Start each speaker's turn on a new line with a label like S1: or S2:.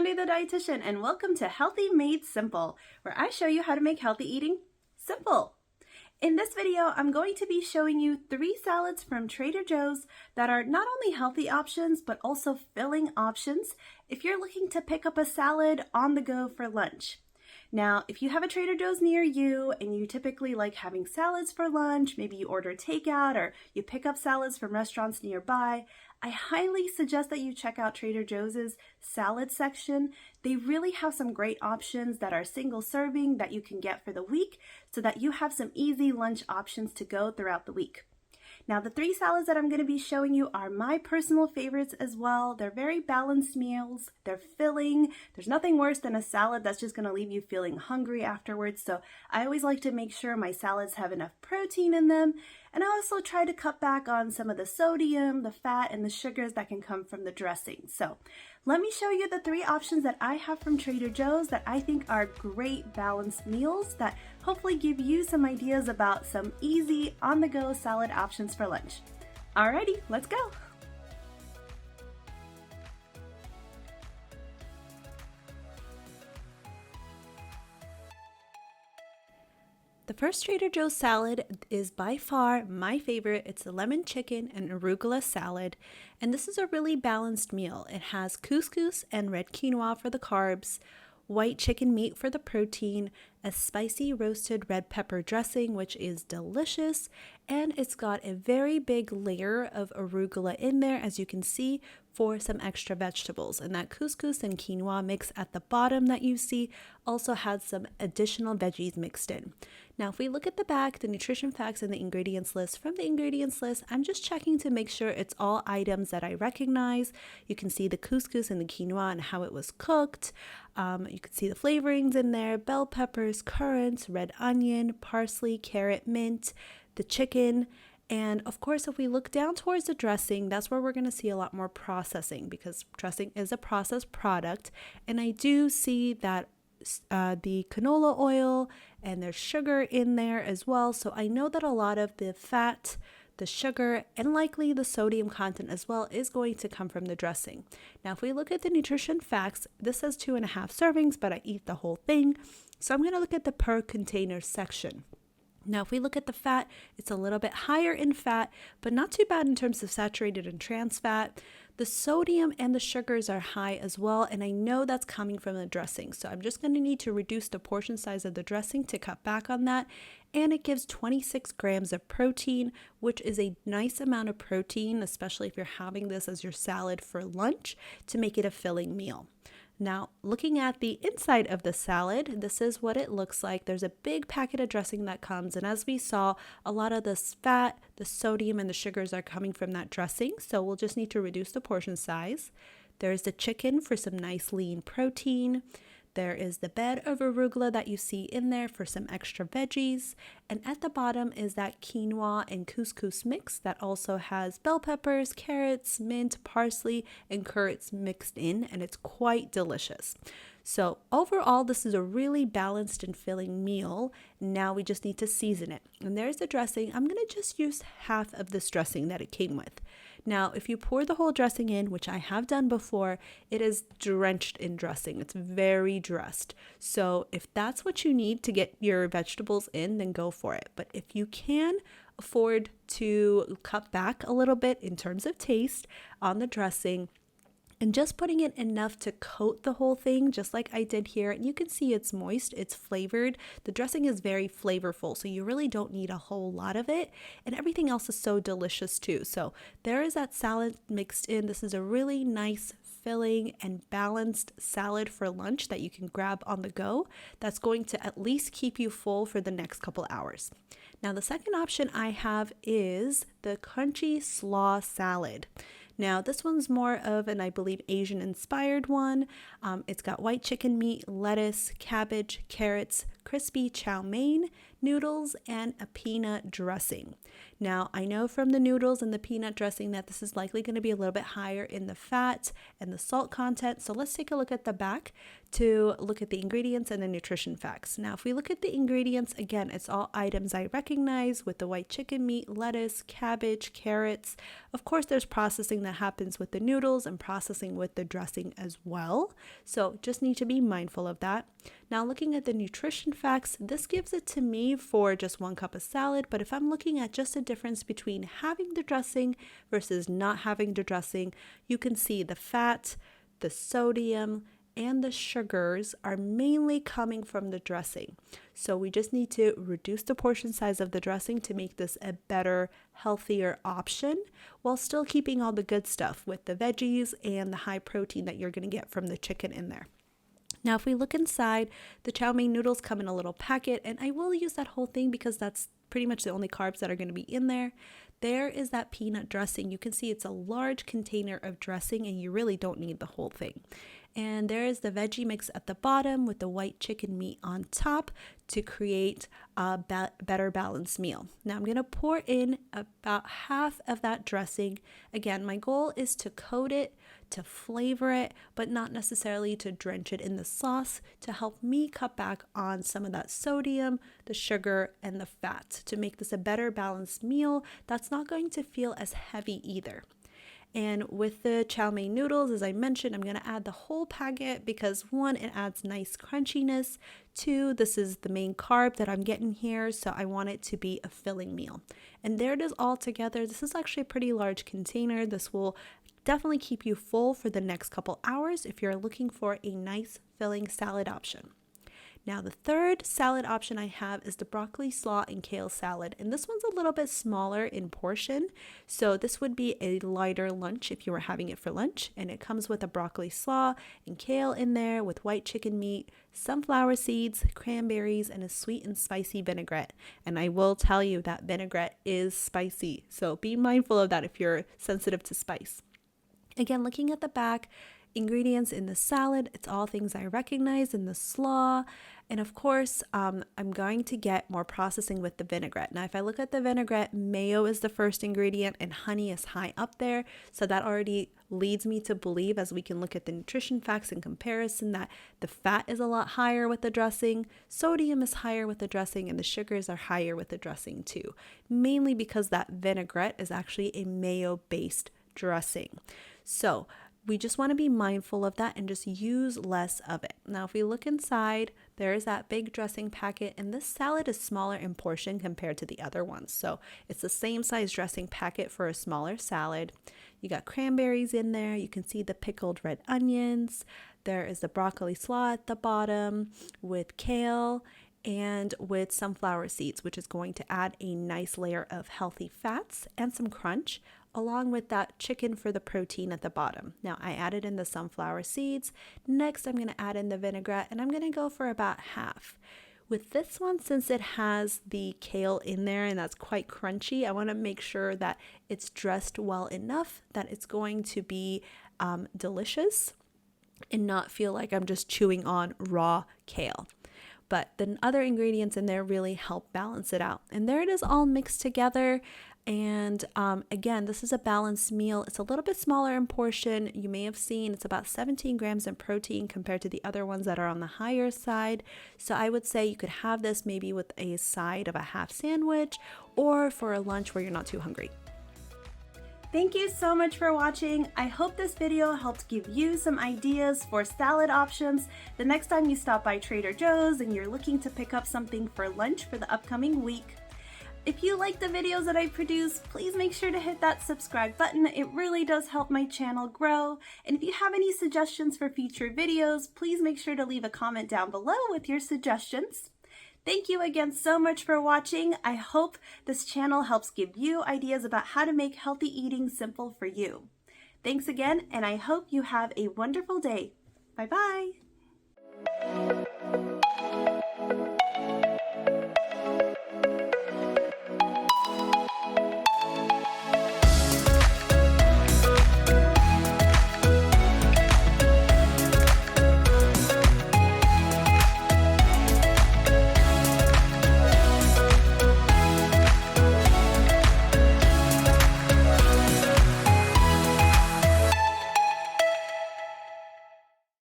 S1: Mandy the Dietitian, and welcome to Healthy Made Simple, where I show you how to make healthy eating simple. In this video, I'm going to be showing you 3 salads from Trader Joe's that are not only healthy options, but also filling options if you're looking to pick up a salad on the go for lunch. Now, if you have a Trader Joe's near you and you typically like having salads for lunch, maybe you order takeout or you pick up salads from restaurants nearby, I highly suggest that you check out Trader Joe's salad section. They really have some great options that are single serving that you can get for the week so that you have some easy lunch options to go throughout the week. Now, the 3 salads that I'm going to be showing you are my personal favorites as well. They're very balanced meals. They're filling. There's nothing worse than a salad that's just going to leave you feeling hungry afterwards. So I always like to make sure my salads have enough protein in them. And I also try to cut back on some of the sodium, the fat, and the sugars that can come from the dressing. So let me show you the 3 options that I have from Trader Joe's that I think are great balanced meals that hopefully give you some ideas about some easy on-the-go salad options for lunch. Alrighty, let's go! The first Trader Joe's salad is by far my favorite. It's a lemon chicken and arugula salad, and this is a really balanced meal. It has couscous and red quinoa for the carbs, white chicken meat for the protein, a spicy roasted red pepper dressing, which is delicious, and it's got a very big layer of arugula in there, as you can see, for some extra vegetables. And that couscous and quinoa mix at the bottom that you see also has some additional veggies mixed in. Now, if we look at the back, the nutrition facts and the ingredients list, from the ingredients list, I'm just checking to make sure it's all items that I recognize. You can see the couscous and the quinoa and how it was cooked. You can see the flavorings in there: bell peppers, currants, red onion, parsley, carrot, mint, the chicken. And of course, if we look down towards the dressing, that's where we're going to see a lot more processing, because dressing is a processed product. And I do see that the canola oil and there's sugar in there as well. So I know that a lot of the fat, the sugar, and likely the sodium content as well is going to come from the dressing. Now, if we look at the nutrition facts, this says 2.5 servings, but I eat the whole thing. So I'm going to look at the per container section. Now, if we look at the fat, it's a little bit higher in fat, but not too bad in terms of saturated and trans fat. The sodium and the sugars are high as well, and I know that's coming from the dressing. So I'm just going to need to reduce the portion size of the dressing to cut back on that. And it gives 26 grams of protein, which is a nice amount of protein, especially if you're having this as your salad for lunch, to make it a filling meal. Now, looking at the inside of the salad, this is what it looks like. There's a big packet of dressing that comes, and as we saw, a lot of this fat, the sodium, and the sugars are coming from that dressing, so we'll just need to reduce the portion size. There's the chicken for some nice lean protein. There is the bed of arugula that you see in there for some extra veggies. And at the bottom is that quinoa and couscous mix that also has bell peppers, carrots, mint, parsley, and currants mixed in, and it's quite delicious. So overall, this is a really balanced and filling meal. Now we just need to season it. And there's the dressing. I'm going to just use half of this dressing that it came with. Now, if you pour the whole dressing in, which I have done before, it is drenched in dressing. It's very dressed. So if that's what you need to get your vegetables in, then go for it. But if you can afford to cut back a little bit in terms of taste on the dressing, and just putting it enough to coat the whole thing, just like I did here. And you can see it's moist, it's flavored. The dressing is very flavorful, so you really don't need a whole lot of it. And everything else is so delicious too. So there is that salad mixed in. This is a really nice, filling, and balanced salad for lunch that you can grab on the go. That's going to at least keep you full for the next couple hours. Now, the second option I have is the crunchy slaw salad. Now, this one's more of an, I believe, Asian-inspired one. It's got white chicken meat, lettuce, cabbage, carrots, crispy chow mein, noodles, and a peanut dressing. Now, I know from the noodles and the peanut dressing that this is likely going to be a little bit higher in the fat and the salt content. So let's take a look at the back to look at the ingredients and the nutrition facts. Now, if we look at the ingredients, again, it's all items I recognize with the white chicken meat, lettuce, cabbage, carrots. Of course, there's processing that happens with the noodles and processing with the dressing as well. So just need to be mindful of that. Now, looking at the nutrition facts, this gives it to me for just 1 cup of salad. But if I'm looking at just a difference between having the dressing versus not having the dressing, you can see the fat, the sodium, and the sugars are mainly coming from the dressing. So we just need to reduce the portion size of the dressing to make this a better, healthier option while still keeping all the good stuff with the veggies and the high protein that you're going to get from the chicken in there. Now, if we look inside, the chow mein noodles come in a little packet, and I will use that whole thing because that's pretty much the only carbs that are going to be in there. There is that peanut dressing. You can see it's a large container of dressing, and you really don't need the whole thing. And there is the veggie mix at the bottom with the white chicken meat on top to create a better balanced meal. Now I'm going to pour in about half of that dressing. Again, my goal is to coat it, to flavor it, but not necessarily to drench it in the sauce, to help me cut back on some of that sodium, the sugar, and the fat to make this a better balanced meal that's not going to feel as heavy either. And with the chow mein noodles, as I mentioned, I'm going to add the whole packet because 1, it adds nice crunchiness. 2, this is the main carb that I'm getting here, so I want it to be a filling meal. And there it is all together. This is actually a pretty large container. This will definitely keep you full for the next couple hours if you're looking for a nice filling salad option. Now, the third salad option I have is the broccoli, slaw, and kale salad. And this one's a little bit smaller in portion. So this would be a lighter lunch if you were having it for lunch. And it comes with a broccoli, slaw, and kale in there with white chicken meat, sunflower seeds, cranberries, and a sweet and spicy vinaigrette. And I will tell you that vinaigrette is spicy. So be mindful of that if you're sensitive to spice. Again, looking at the back, ingredients in the salad, it's all things I recognize in the slaw. And of course, I'm going to get more processing with the vinaigrette. Now, if I look at the vinaigrette, mayo is the first ingredient and honey is high up there. So that already leads me to believe, as we can look at the nutrition facts in comparison, that the fat is a lot higher with the dressing, sodium is higher with the dressing, and the sugars are higher with the dressing too. Mainly because that vinaigrette is actually a mayo-based dressing. So we just want to be mindful of that and just use less of it. Now, if we look inside, there is that big dressing packet, and this salad is smaller in portion compared to the other ones. So it's the same size dressing packet for a smaller salad. You got cranberries in there. You can see the pickled red onions. There is the broccoli slaw at the bottom with kale and with sunflower seeds, which is going to add a nice layer of healthy fats and some crunch, along with that chicken for the protein at the bottom. Now, I added in the sunflower seeds. Next, I'm going to add in the vinaigrette, and I'm going to go for about half. With this one, since it has the kale in there and that's quite crunchy, I want to make sure that it's dressed well enough that it's going to be delicious and not feel like I'm just chewing on raw kale. But the other ingredients in there really help balance it out. And there it is all mixed together. And again, this is a balanced meal. It's a little bit smaller in portion. You may have seen it's about 17 grams in protein compared to the other ones that are on the higher side. So I would say you could have this maybe with a side of a half sandwich or for a lunch where you're not too hungry.
S2: Thank you so much for watching. I hope this video helped give you some ideas for salad options the next time you stop by Trader Joe's and you're looking to pick up something for lunch for the upcoming week. If you like the videos that I produce, please make sure to hit that subscribe button. It really does help my channel grow. And if you have any suggestions for future videos, please make sure to leave a comment down below with your suggestions. Thank you again so much for watching. I hope this channel helps give you ideas about how to make healthy eating simple for you. Thanks again, and I hope you have a wonderful day. Bye-bye.